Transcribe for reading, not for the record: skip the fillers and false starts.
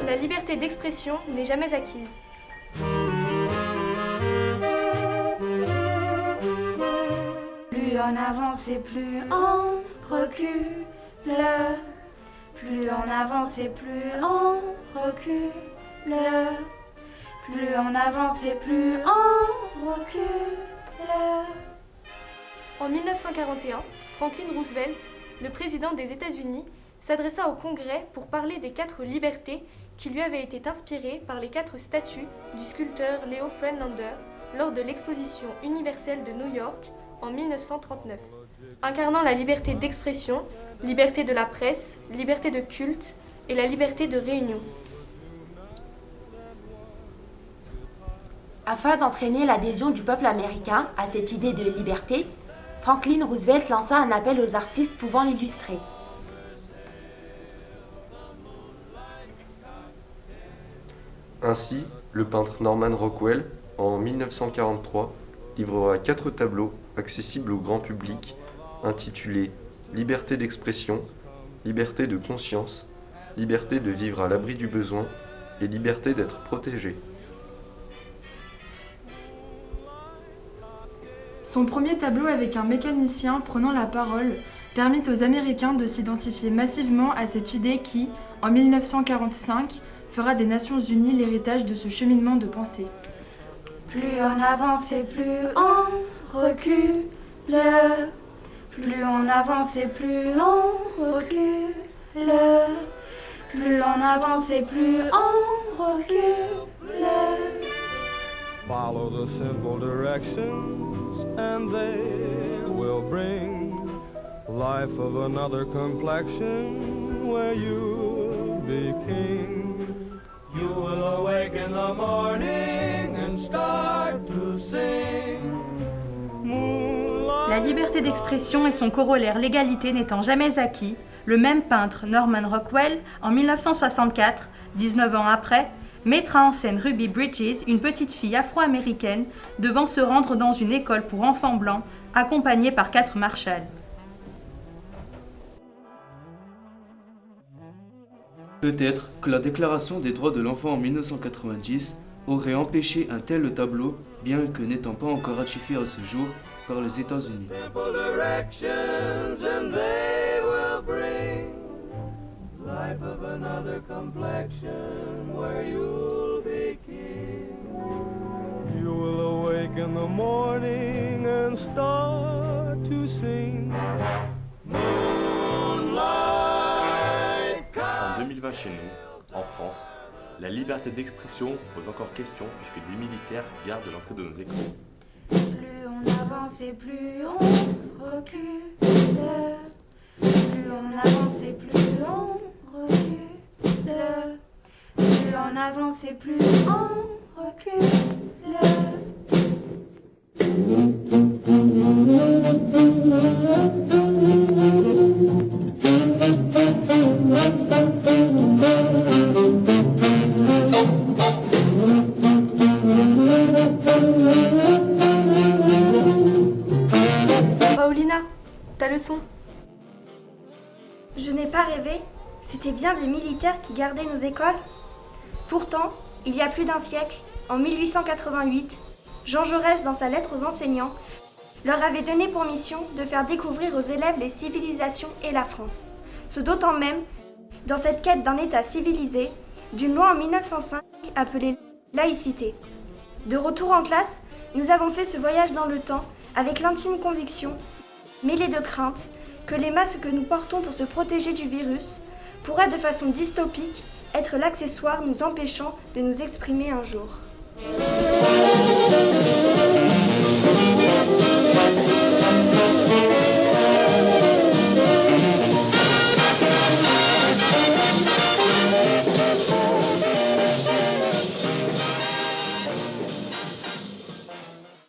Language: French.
La liberté d'expression n'est jamais acquise. Plus on avance et plus on recule. Plus on avance et plus on recule. Plus on avance et plus on recule. En 1941, Franklin Roosevelt, le président des États-Unis, s'adressa au Congrès pour parler des 4 libertés qui lui avaient été inspirées par les 4 statues du sculpteur Leo Friedlander lors de l'exposition universelle de New York en 1939, incarnant la liberté d'expression, liberté de la presse, liberté de culte et la liberté de réunion. Afin d'entraîner l'adhésion du peuple américain à cette idée de liberté, Franklin Roosevelt lança un appel aux artistes pouvant l'illustrer. Ainsi, le peintre Norman Rockwell, en 1943, livrera 4 tableaux accessibles au grand public, intitulés « Liberté d'expression »,« Liberté de conscience »,« Liberté de vivre à l'abri du besoin » et « Liberté d'être protégé ». Son premier tableau avec un mécanicien prenant la parole permit aux Américains de s'identifier massivement à cette idée qui, en 1945, fera des Nations Unies l'héritage de ce cheminement de pensée. Plus on avance et plus on recule. Plus on avance et plus on recule. Plus on avance et plus on recule. Follow the simple directions and they will bring life of another complexion where you'll be king. You will awake in the morning and start to sing. La liberté d'expression et son corollaire l'égalité n'étant jamais acquis, le même peintre Norman Rockwell, en 1964, 19 ans après, mettra en scène Ruby Bridges, une petite fille afro-américaine, devant se rendre dans une école pour enfants blancs, accompagnée par 4 marshals. Peut-être que la Déclaration des droits de l'enfant en 1990 aurait empêché un tel tableau, bien que n'étant pas encore ratifié à ce jour par les États-Unis. Life of another complexion where you'll be king. You will awake in the morning and start to sing. Moonlight. En 2020 chez nous, en France, la liberté d'expression pose encore question puisque des militaires gardent l'entrée de nos écoles. Plus on avance et plus on recule. Plus on avance et plus on recule. Plus on avance et plus on recule. Paulina, ta leçon. Je n'ai pas rêvé, c'était bien les militaires qui gardaient nos écoles. Pourtant, il y a plus d'un siècle, en 1888, Jean Jaurès, dans sa lettre aux enseignants, leur avait donné pour mission de faire découvrir aux élèves les civilisations et la France. Ce d'autant même, dans cette quête d'un État civilisé, d'une loi en 1905 appelée laïcité. De retour en classe, nous avons fait ce voyage dans le temps avec l'intime conviction, mêlée de crainte, que les masques que nous portons pour se protéger du virus pourraient de façon dystopique être l'accessoire nous empêchant de nous exprimer un jour.